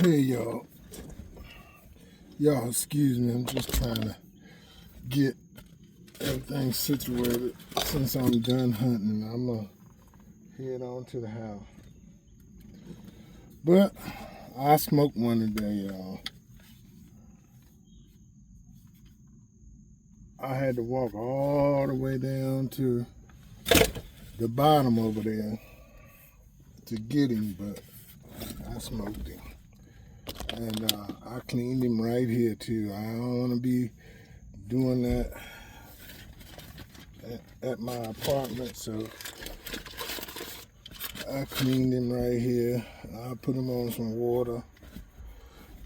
Hey y'all, excuse me, I'm just trying to get everything situated since I'm done hunting. I'm gonna head on to the house. But I smoked one today, y'all. I had to walk all the way down to the bottom over there to get him, but I smoked him. And I cleaned him right here too. I don't want to be doing that at my apartment, so I cleaned him right here. I put him on some water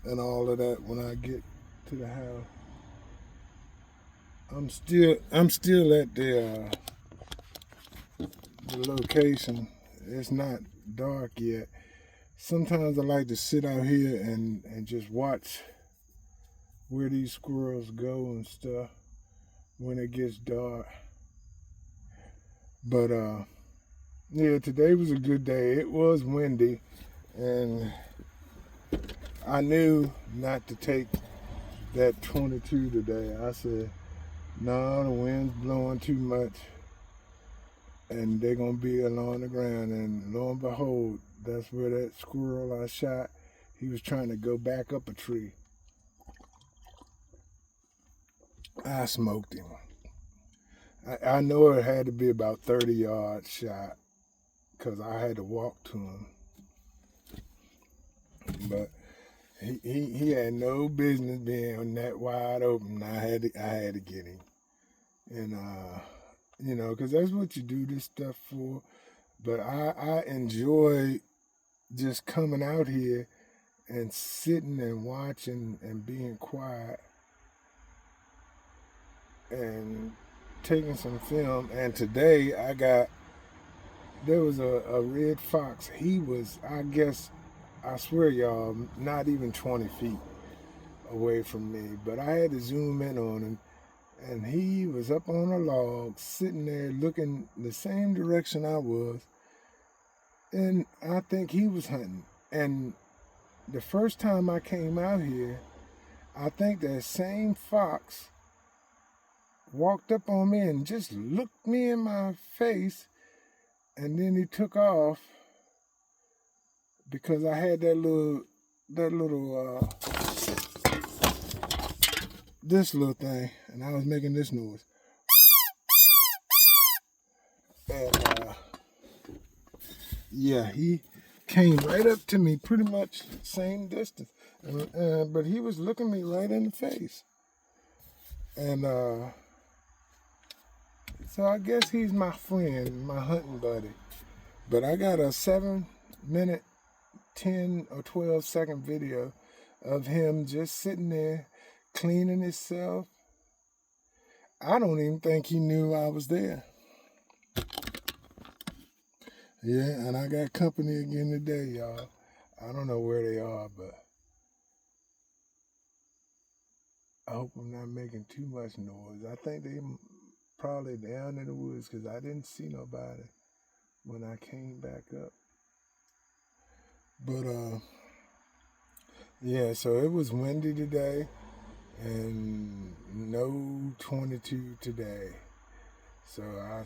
and all of that when I get to the house. I'm still at the location. It's not dark yet. Sometimes I like to sit out here and just watch where these squirrels go and stuff when it gets dark. But yeah, today was a good day. It was windy, and I knew not to take that 22 today. I said, no, the wind's blowing too much, and they're gonna be along the ground. And lo and behold, that's where that squirrel I shot, he was trying to go back up a tree. I smoked him. I know it had to be about 30 yards shot because I had to walk to him. But he had no business being that wide open. I had to get him. And you know, because that's what you do this stuff for. But I enjoy just coming out here and sitting and watching and being quiet and taking some film. And today there was a red fox. He was, I swear y'all, not even 20 feet away from me. But I had to zoom in on him. And he was up on a log, sitting there looking the same direction I was. And I think he was hunting. And the first time I came out here, I think that same fox walked up on me and just looked me in my face. And then he took off because I had this little thing, and I was making this noise. And yeah, he came right up to me, pretty much same distance, but he was looking me right in the face. And so I guess he's my friend, my hunting buddy. But I got a 7-minute, 10 or 12-second video of him just sitting there cleaning himself. I don't even think he knew I was there. Yeah, and I got company again today, y'all. I don't know where they are, but I hope I'm not making too much noise. I think they probably down in the woods because I didn't see nobody when I came back up. But yeah, so it was windy today and no 22 today. So I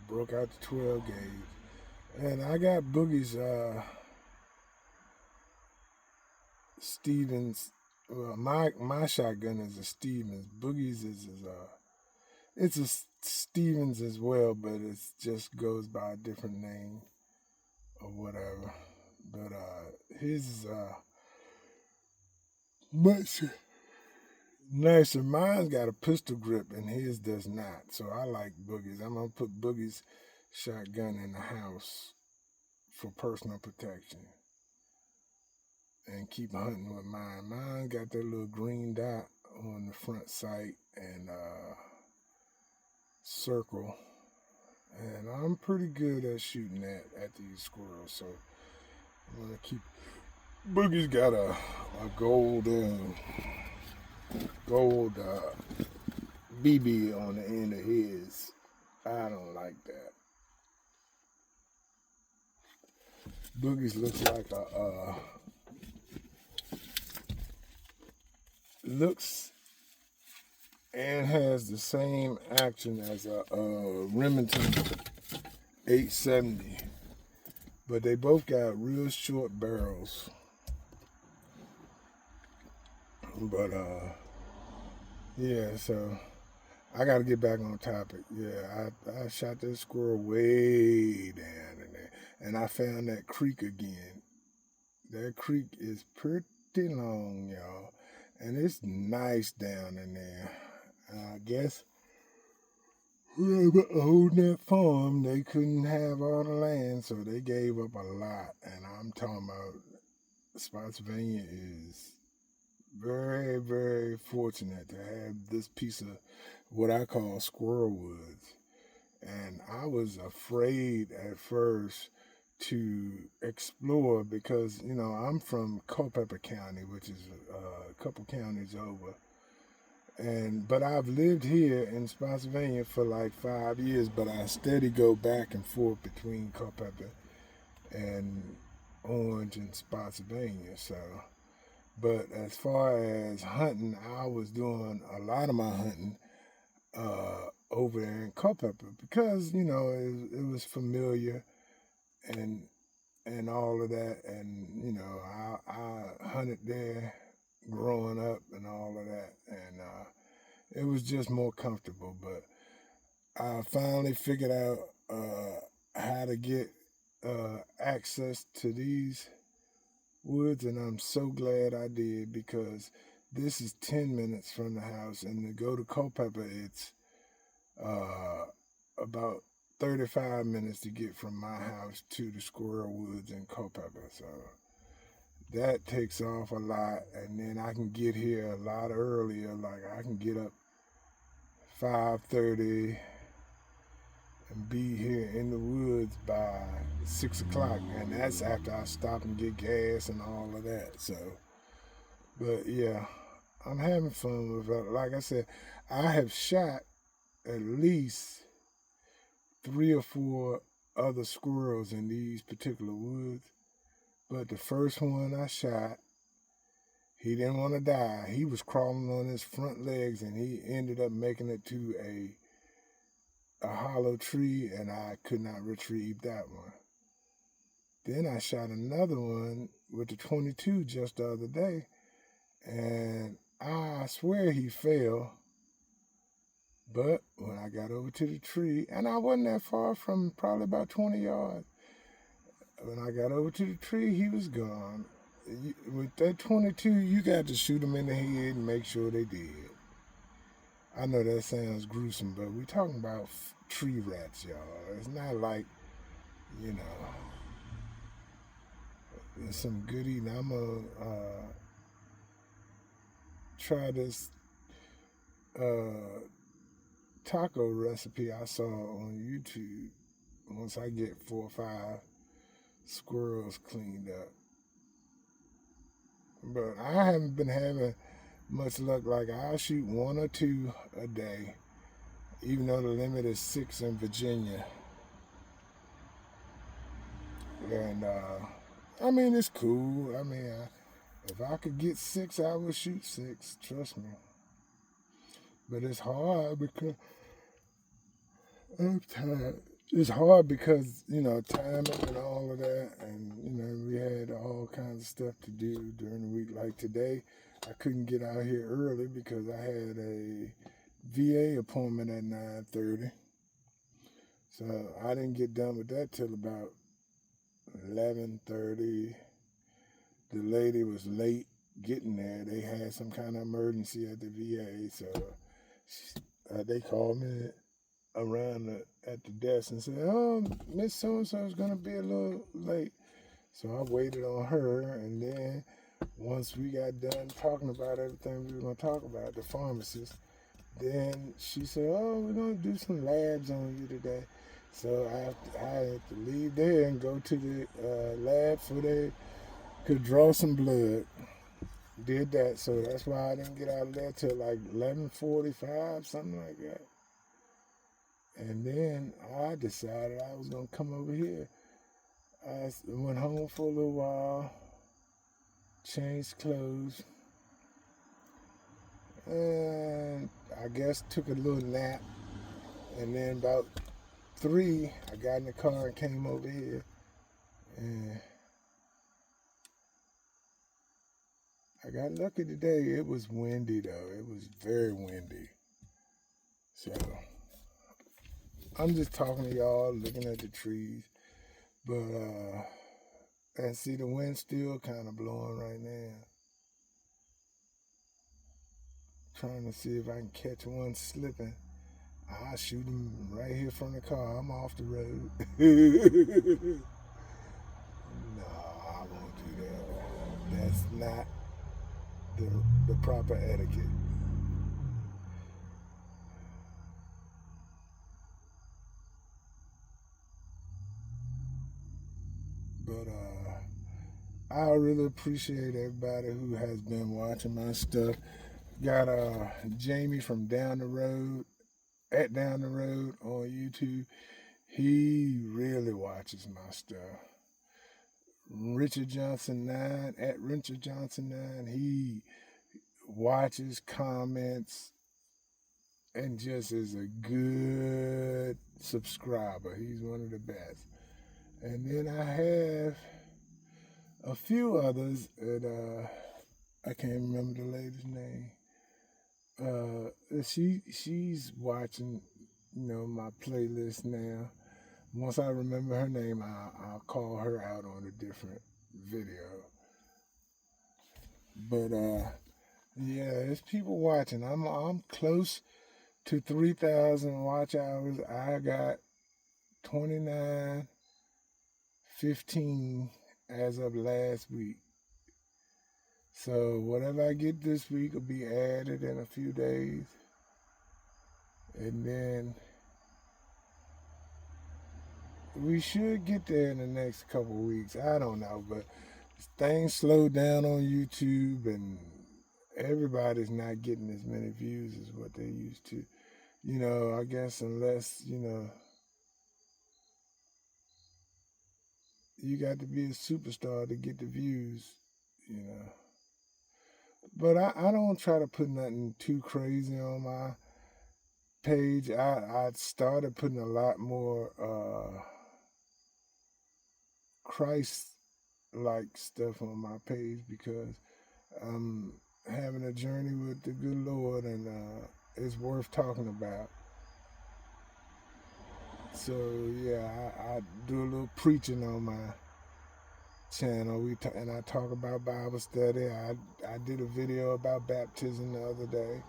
broke out the 12 gauge. And I got Boogie's Stevens. Well, my shotgun is a Stevens. Boogie's it's a Stevens as well, but it just goes by a different name or whatever. But his is much nicer. Mine's got a pistol grip and his does not. So I like Boogie's. I'm gonna put Boogie's shotgun in the house for personal protection and keep hunting with mine. Mine got that little green dot on the front sight and circle, and I'm pretty good at shooting at these squirrels, so I'm gonna keep. Boogie's got a gold BB on the end of his. I don't like that. Boogie's looks like looks and has the same action as a Remington 870, but they both got real short barrels. But yeah, so I got to get back on topic. Yeah, I shot that squirrel way down in there, and I found that creek again. That creek is pretty long, y'all, and it's nice down in there. I guess whoever owned that farm, they couldn't have all the land, so they gave up a lot. And I'm talking about Spotsylvania is very, very fortunate to have this piece of what I call squirrel woods. And I was afraid at first to explore because, you know, I'm from Culpeper County, which is a couple counties over. But I've lived here in Spotsylvania for like 5 years, but I steady go back and forth between Culpeper and Orange and Spotsylvania. So, but as far as hunting, I was doing a lot of my hunting over there in Culpeper because, you know, it was familiar and all of that. And, you know, I hunted there growing up and all of that. And it was just more comfortable. But I finally figured out how to get access to these woods, and I'm so glad I did because this is 10 minutes from the house, and to go to Culpeper, it's about 35 minutes to get from my house to the Squirrel Woods in Culpeper. So that takes off a lot, and then I can get here a lot earlier. Like I can get up 5:30 and be here in the woods by 6 o'clock, and that's after I stop and get gas and all of that. So, but yeah, I'm having fun with it. Like I said, I have shot at least 3 or 4 other squirrels in these particular woods, but the first one I shot, he didn't want to die. He was crawling on his front legs, and he ended up making it to a hollow tree, and I could not retrieve that one. Then I shot another one with the 22 just the other day, and I swear he fell. But when I got over to the tree, and I wasn't that far from probably about 20 yards, when I got over to the tree, he was gone. With that 22, you got to shoot them in the head and make sure they did. I know that sounds gruesome, but we're talking about tree rats, y'all. It's not like, you know, there's some good eating. I'm going to try this taco recipe I saw on YouTube once I get 4 or 5 squirrels cleaned up. But I haven't been having much luck. Like I'll shoot 1 or 2 a day, even though the limit is 6 in Virginia. And I mean, it's cool. I mean, if I could get 6, I would shoot 6. Trust me. But it's hard because I'm tired. It's hard because, you know, timing and all of that. And, you know, we had all kinds of stuff to do during the week. Like today, I couldn't get out here early because I had a VA appointment at 9:30. So I didn't get done with that till about 11:30. The lady was late getting there. They had some kind of emergency at the VA. So they called me around at the desk and said, "Oh, Miss So-and-so is going to be a little late." So I waited on her, and then once we got done talking about everything we were going to talk about, the pharmacist, then she said, "Oh, we're going to do some labs on you today." So I had to leave there and go to the lab so they could draw some blood. Did that, so that's why I didn't get out of there till like 11:45, something like that. And then I decided I was going to come over here. I went home for a little while, changed clothes, and I guess took a little nap. And then about 3, I got in the car and came over here. And I got lucky today. It was windy though. It was very windy. So I'm just talking to y'all, looking at the trees. But and see, the wind's still kind of blowing right now. Trying to see if I can catch one slipping. I'll shoot him right here from the car. I'm off the road. No, I won't do that. That's not the proper etiquette. But I really appreciate everybody who has been watching my stuff. Got Jamie from down the road on YouTube. He really watches my stuff. Richard Johnson 9 at Richard Johnson 9. He watches, comments, and just is a good subscriber. He's one of the best. And then I have a few others that I can't remember the lady's name. She's watching, my playlist now. Once I remember her name, I'll call her out on a different video. But yeah, there's people watching. I'm close to 3,000 watch hours. I got 2915 as of last week. So whatever I get this week will be added in a few days. And then we should get there in the next couple of weeks. I don't know, but things slowed down on YouTube and everybody's not getting as many views as what they used to. I guess unless, you got to be a superstar to get the views, But I don't try to put nothing too crazy on my page. I started putting a lot more Christ-like stuff on my page because I'm having a journey with the good Lord, and it's worth talking about. So yeah, I do a little preaching on my channel. And I talk about Bible study. I did a video about baptism the other day.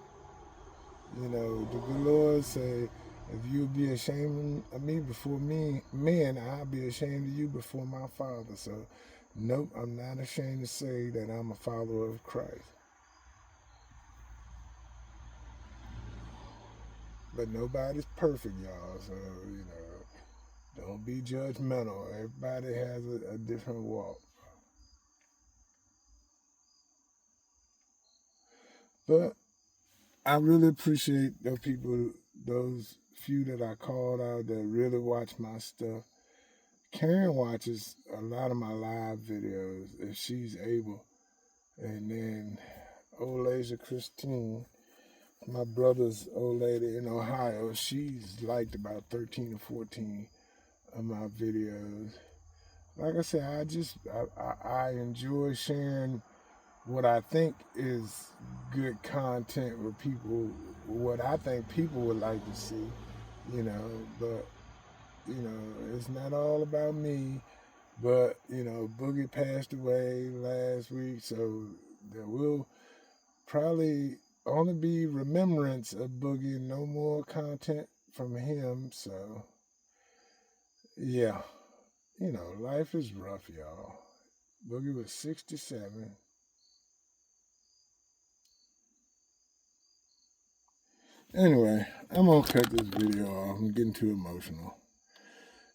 The good Lord say, if you be ashamed of me before men, I'll be ashamed of you before my Father. So, nope, I'm not ashamed to say that I'm a follower of Christ. But nobody's perfect, y'all. So, don't be judgmental. Everybody has a different walk. But I really appreciate those few that I called out that really watch my stuff. Karen watches a lot of my live videos if she's able. And then old lady Christine, my brother's old lady in Ohio, she's liked about 13 or 14 of my videos. Like I said, I enjoy sharing what I think is good content with people, what I think people would like to see, but, it's not all about me, but, Boogie passed away last week, so there will probably only be remembrance of Boogie, no more content from him, so, yeah, life is rough, y'all. Boogie was 67. Anyway, I'm going to cut this video off. I'm getting too emotional.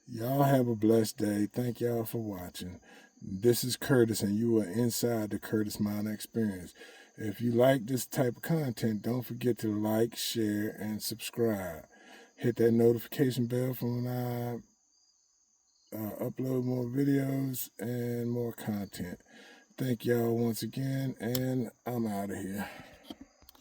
Y'all have a blessed day. Thank y'all for watching. This is Curtis, and you are inside the Curtis Minor Experience. If you like this type of content, don't forget to like, share, and subscribe. Hit that notification bell for when I upload more videos and more content. Thank y'all once again, and I'm out of here.